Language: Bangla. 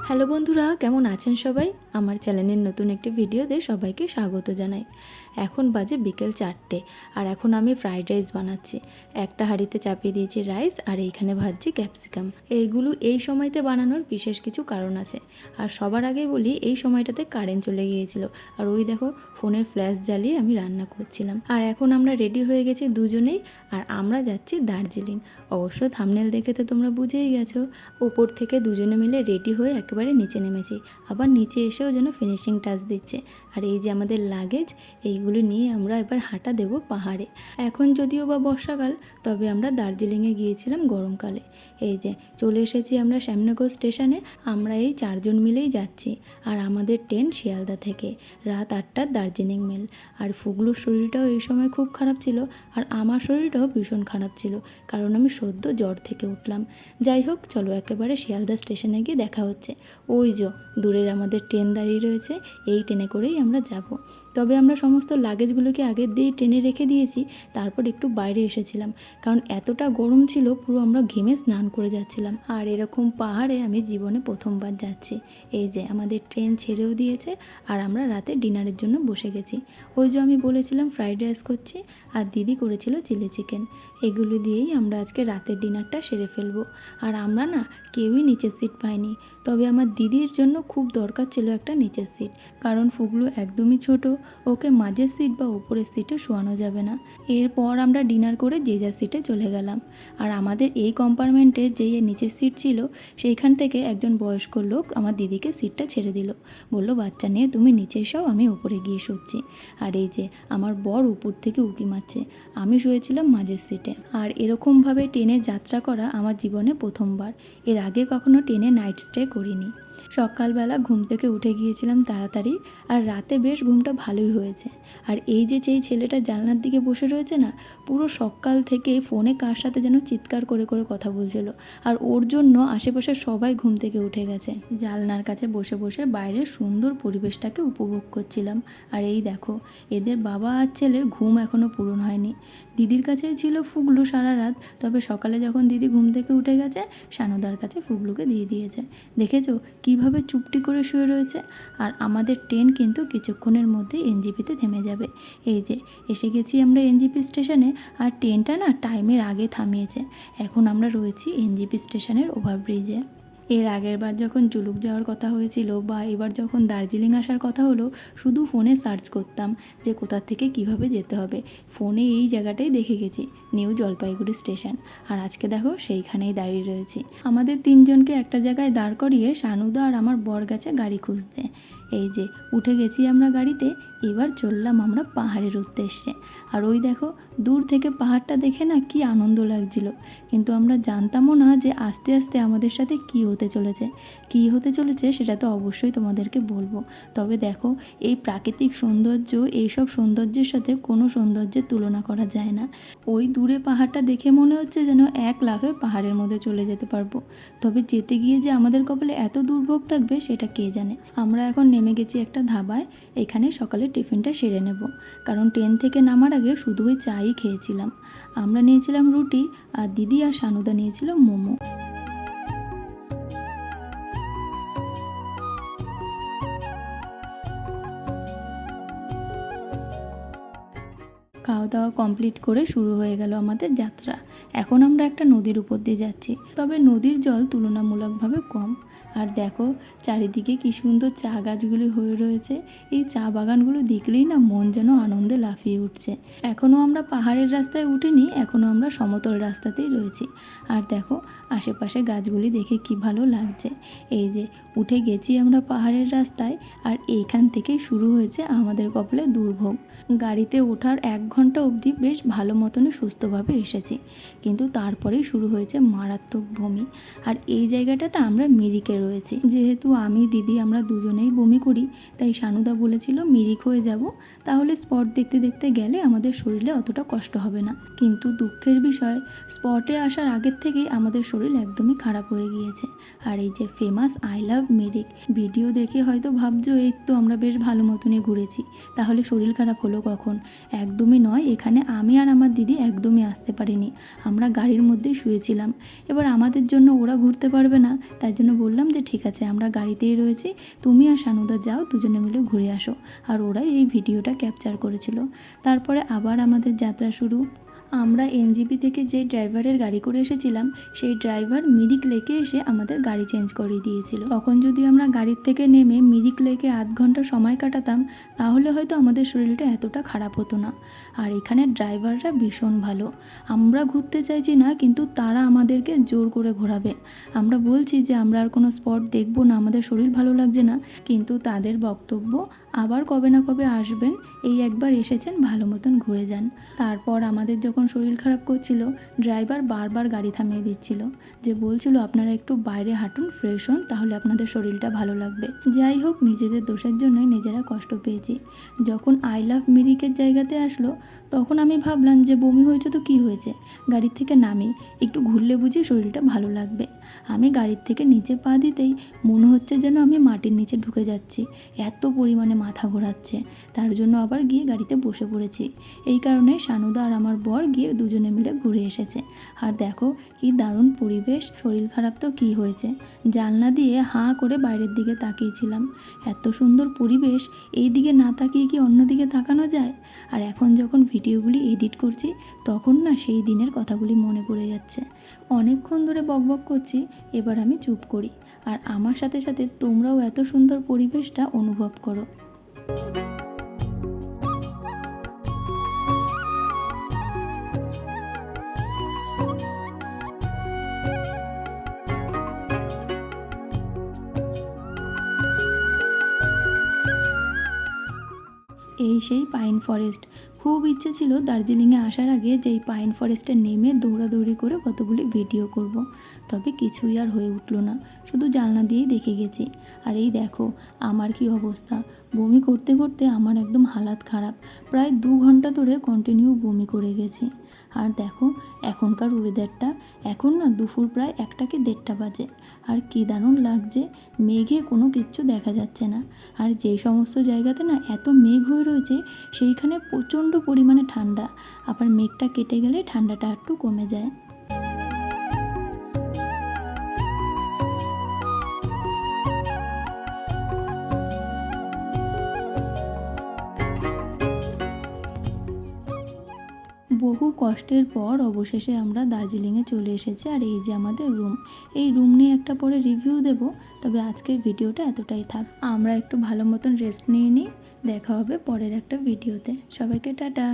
হ্যালো বন্ধুরা, কেমন আছেন সবাই? আমার চ্যানেলের নতুন একটি ভিডিওতে সবাইকে স্বাগত জানাই। এখন বাজে বিকেল 4টে আর এখন আমি ফ্রাইড রাইস বানাচ্ছি। একটা হাঁড়িতে চাপিয়ে দিয়েছি রাইস আর এইখানে ভাজছি ক্যাপসিকাম। এইগুলো এই সময়তে বানানোর বিশেষ কিছু কারণ আছে। আর সবার আগে বলি, এই সময়টাতে কারেন্ট চলে গিয়েছিল আর ওই দেখো ফোনের ফ্ল্যাশ জ্বালিয়ে আমি রান্না করছিলাম। আর এখন আমরা রেডি হয়ে গেছি দুজনেই, আর আমরা যাচ্ছি দার্জিলিং। অবশ্য থাম্বনেল দেখে তো তোমরা বুঝেই গেছো। ওপর থেকে দুজনে মিলে রেডি হয়ে একেবারে নিচে নেমেছি, আবার নিচে এসেও যেন ফিনিশিং টাচ দিচ্ছে। আর এই যে আমাদের লাগেজ, এইগুলো নিয়ে আমরা এবার হাঁটা দেবো পাহাড়ে। এখন যদিও বা বর্ষাকাল, তবে আমরা দার্জিলিংয়ে গিয়েছিলাম গরমকালে। এই যে চলে এসেছি আমরা শ্যামনগর স্টেশনে। আমরা এই 4জন মিলেই যাচ্ছি, আর আমাদের ট্রেন শিয়ালদা থেকে রাত 8টার দার্জিলিং মেল। আর ফুগলুর শরীরটাও এই সময় খুব খারাপ ছিল, আর আমার শরীরটাও ভীষণ খারাপ ছিল, কারণ আমি সদ্য জ্বর থেকে উঠলাম। যাই হোক, চলো একেবারে শিয়ালদা স্টেশনে গিয়ে দেখা হচ্ছে। ওই যে দূরের আমাদের ট্রেন দাঁড়িয়ে রয়েছে, এই ট্রেনে করেই আমরা যাব। তবে আমরা সমস্ত লাগেজগুলোকে আগের দিয়েই ট্রেনে রেখে দিয়েছি, তারপর একটু বাইরে এসেছিলাম, কারণ এতটা গরম ছিল পুরো আমরা ঘেমে স্নান করে যাচ্ছিলাম। আর এরকম পাহাড়ে আমি জীবনে প্রথমবার যাচ্ছি। এই যে আমাদের ট্রেন ছেড়েও দিয়েছে, আর আমরা রাতে ডিনারের জন্য বসে গেছি। ওই যে আমি বলেছিলাম ফ্রাইড রাইস করছি, আর দিদি করেছিল চিলি চিকেন। এগুলো দিয়েই আমরা আজকে রাতের ডিনারটা সেরে ফেলবো। আর আমরা না কেউই নিচের সিট পাইনি, তবে আমার দিদির জন্য খুব দরকার ছিল একটা নিচের সিট, কারণ ফুগলু একদমই ছোট, ওকে মাঝের সিট বা উপরের সিটে শোয়ানো যাবে না। এরপর আমরা ডিনার করে যে যার সিটে চলে গেলাম। আর আমাদের এই কম্পার্টমেন্টে যে নিচের সিট ছিল, সেইখান থেকে একজন বয়স্ক লোক আমার দিদিকে সিটটা ছেড়ে দিল, বলল বাচ্চা নিয়ে তুমি নিচে এসো, আমি উপরে গিয়ে শুচ্ছি। আর এই যে আমার বর উপর থেকে উঁকি মারছে, আমি শুয়েছিলাম মাঝের সিটে। আর এরকমভাবে ট্রেনে যাত্রা করা আমার জীবনে প্রথমবার। এর আগে কখনো ট্রেনে নাইট স্টে করিনি। সকালবেলা ঘুম থেকে উঠে গিয়েছিলাম তাড়াতাড়ি, আর রাতে বেশ ঘুমটা ভালোই হয়েছে। আর এই যে যেই ছেলেটা জানলার দিকে বসে রয়েছে না, পুরো সকাল থেকে ফোনে কার সাথে যেন চিৎকার করে করে কথা বলছিল, আর ওর জন্য আশেপাশে সবাই ঘুম থেকে উঠে গেছে। জানলার কাছে বসে বসে বাইরের সুন্দর পরিবেশটাকে উপভোগ করছিলাম। আর এই দেখো, এদের বাবা আর ছেলের ঘুম এখনও পূরণ হয়নি। দিদির কাছেই ছিল ফুগলু সারা রাত, তবে সকালে যখন দিদি ঘুম থেকে উঠে গেছে, সানুদার কাছে ফুগলুকে দিয়ে দিয়েছে। দেখেছো কিভাবে চুপটি করে শুয়ে রয়েছে। আর আমাদের ট্রেন কিন্তু কিছুক্ষণের মধ্যে এনজিপিতে থেমে যাবে। এই যে এসে গেছি আমরা এনজিপি স্টেশনে, আর ট্রেনটা না টাইমের আগে থামিয়েছে। এখন আমরা রয়েছি এনজিপি স্টেশনের ওভারব্রিজে। এর আগের বার যখন জুলুক যাওয়ার কথা হয়েছিল, বা এবার যখন দার্জিলিং আসার কথা হলো, শুধু ফোনে সার্চ করতাম যে কোথা থেকে কিভাবে যেতে হবে। ফোনে এই জায়গাটাই দেখে গেছি, নিউ জলপাইগুড়ি স্টেশন। আর আজকে দেখো সেইখানেই দাঁড়িয়ে রয়েছি। আমাদের 3জনকে একটা জায়গায় দাঁড় করিয়ে সানুদা আর আমার বর গেছে গাড়ি খুঁজতে। এই যে উঠে গেছি আমরা গাড়িতে, এবার চললাম আমরা পাহাড়ের উদ্দেশ্যে। আর ওই দেখো দূর থেকে পাহাড়টা দেখে না কি আনন্দ লাগছিল, কিন্তু আমরা জানতামও না যে আস্তে আস্তে আমাদের সাথে কি হতে চলেছে সেটা তো অবশ্যই তোমাদেরকে বলবো। তবে দেখো, এই প্রাকৃতিক সৌন্দর্য, এইসব সৌন্দর্যের সাথে কোনো সৌন্দর্যের তুলনা করা যায় না। ওই দূরে পাহাড়টা দেখে মনে হচ্ছে যেন এক লাফে পাহাড়ের মধ্যে চলে যেতে পারবো, তবে যেতে গিয়ে যে আমাদের কপালে এত দুর্ভোগ থাকবে সেটা কে জানে। আমরা এখন নেমে গেছি একটা ধাবায়, এখানে সকালে টিফিনটা সেরে নেব, কারণ ট্রেন থেকে নামার আগে শুধু ওই চাই খেয়েছিলাম। আমরা নিয়েছিলাম রুটি, আর দিদি আর সানুদা নিয়েছিল মোমো। খাওয়া দাওয়া কমপ্লিট করে শুরু হয়ে গেল আমাদের যাত্রা। এখন আমরা একটা নদীর উপর দিয়ে যাচ্ছি, তবে নদীর জল তুলনামূলকভাবে কম। আর দেখো চারিদিকে কি সুন্দর চা গাছগুলি হয়ে রয়েছে। এই চা বাগানগুলো দেখলেই না মন যেন আনন্দে লাফিয়ে উঠছে। এখনও আমরা পাহাড়ের রাস্তায় উঠিনি, এখনও আমরা সমতল রাস্তাতেই রয়েছি। আর দেখো আশেপাশে গাছগুলি দেখে কি ভালো লাগছে। এই যে উঠে গেছি আমরা পাহাড়ের রাস্তায়, আর এইখান থেকেই শুরু হয়েছে আমাদের কপালে দুর্ভোগ। গাড়িতে ওঠার 1 ঘন্টা অবধি বেশ ভালো মতনই সুস্থভাবে এসেছি, কিন্তু তারপরেই শুরু হয়েছে মারাত্মক বমি। আর এই জায়গাটাতে আমরা মিরিকে রয়েছি, যেহেতু আমি দিদি আমরা দুজনেই বমি করি, তাই সানুদা বলেছিল মিরিক হয়ে যাব, তাহলে স্পট দেখতে দেখতে গেলে আমাদের শরীরে অতটা কষ্ট হবে না। কিন্তু দুঃখের বিষয়, স্পটে আসার আগের থেকেই আমাদের শরীর একদমই খারাপ হয়ে গিয়েছে। আর এই যে famous I love Mirik video দেখে হয়তো ভাবছো এই তো আমরা বেশ ভালো মতনই ঘুরেছি, তাহলে শরীর খারাপ হলো কখন? একদমই নয়, এখানে আমি আর আমার দিদি একদমই আসতে পারিনি, আমরা গাড়ির মধ্যেই শুয়েছিলাম। এবার আমাদের জন্য ওরা ঘুরতে পারবে না, তাই জন্য বললাম যে ঠিক আছে আমরা গাড়িতেই রয়েছি, তুমি আর সানুদা যাও, দুজনে মিলে ঘুরে আসো। আর ওরাই এই ভিডিওটা ক্যাপচার করেছিল। তারপরে আবার আমাদের যাত্রা শুরু। আমরা এনজিপি থেকে যে ড্রাইভারের গাড়ি করে এসেছিলাম সেই ড্রাইভার মিরিক লেকে এসে আমাদের গাড়ি চেঞ্জ করে দিয়েছিল। তখন যদি আমরা গাড়ির থেকে নেমে মিরিক লেকে আধ ঘন্টা সময় কাটাতাম তাহলে হয়তো আমাদের শরীরটা এতটা খারাপ হতো না। আর এখানে ড্রাইভাররা ভীষণ ভালো। আমরা ঘুরতে চাইছি না কিন্তু তারা আমাদেরকে জোর করে ঘোরাবে। আমরা বলছি যে আমরা আর কোনো স্পট দেখবো না, আমাদের শরীর ভালো লাগছে না, কিন্তু তাদের বক্তব্য আবার কবে না কবে আসবেন, এই একবার এসেছেন ভালো মতন ঘুরে যান। তারপর আমাদের যখন শরীর খারাপ করছিল ড্রাইভার বারবার গাড়ি থামিয়ে দিচ্ছিল, যে বলছিল আপনারা একটু বাইরে হাঁটুন, ফ্রেশ হন, তাহলে আপনাদের শরীরটা ভালো লাগবে। যাই হোক, নিজেদের দোষের জন্যই নিজেরা কষ্ট পেয়েছি। যখন আই লাভ মিরিকের জায়গাতে আসলো তখন আমি ভাবলাম যে বমি হয়েছে তো কী হয়েছে, গাড়ির থেকে নামি একটু ঘুরলে বুঝি শরীরটা ভালো লাগবে। আমি গাড়ির থেকে নিচে পা দিতেই মনে হচ্ছে যেন আমি মাটির নিচে ঢুকে যাচ্ছি, এত পরিমাণে মাথা ঘোরাচ্ছে। তার জন্য আবার গিয়ে গাড়িতে বসে পড়েছি। এই কারণে সানুদা আর আমার বর গিয়ে দুজনে মিলে ঘুরে এসেছে। আর দেখো কি দারুণ পরিবেশ। শরীর খারাপ তো কী হয়েছে, জানলা দিয়ে হাঁ করে বাইরের দিকে তাকিয়েছিলাম। এত সুন্দর পরিবেশ, এই দিকে না তাকিয়ে কি অন্য দিকে তাকানো যায়? আর এখন যখন ভিডিওগুলি এডিট করছি তখন না সেই দিনের কথাগুলি মনে পড়ে যাচ্ছে। অনেকক্ষণ ধরে বকবক করছি, এবার আমি চুপ করি। আর আমার সাথে সাথে তোমরাও এত সুন্দর পরিবেশটা অনুভব করো। এই সেই পাইন ফরেস্ট। খুব ইচ্ছে ছিল দার্জিলিংয়ে আসার আগে যে এই পাইন ফরেস্টে নেমে দৌড়াদৌড়ি করে কতগুলি ভিডিও করব। তবে কিছুই আর হয়ে উঠলো না, শুধু জানলা দিয়েই দেখে গেছি। আর এই দেখো আমার কি অবস্থা, বমি করতে করতে আমার একদম হালাত খারাপ। প্রায় 2 ঘন্টা ধরে কন্টিনিউ বমি করে গেছি। আর দেখো এখনকার ওয়েদারটা, এখন না দুপুর প্রায় 1টা কি 1:30 বাজে। আর কী দারুণ লাগছে, মেঘে কোনো কিচ্ছু দেখা যাচ্ছে না। আর যেই সমস্ত জায়গাতে না এত মেঘ হয়ে রয়েছে সেইখানে প্রচণ্ড পরিমাণে ঠান্ডা, আবার মেঘটা কেটে গেলে ঠান্ডাটা একটু কমে যায়। বহু কষ্টের পর অবশেষে আমরা দার্জিলিংয়ে চলে এসেছি। আর এই যে আমাদের রুম, এই রুম নিয়ে একটা পরে রিভিউ দেব। তবে আজকের ভিডিওটা এতটাই থাক, আমরা একটু ভালো মতন রেস্ট নিয়ে নিই। দেখা হবে পরের একটা ভিডিওতে। সবাইকে টাটা।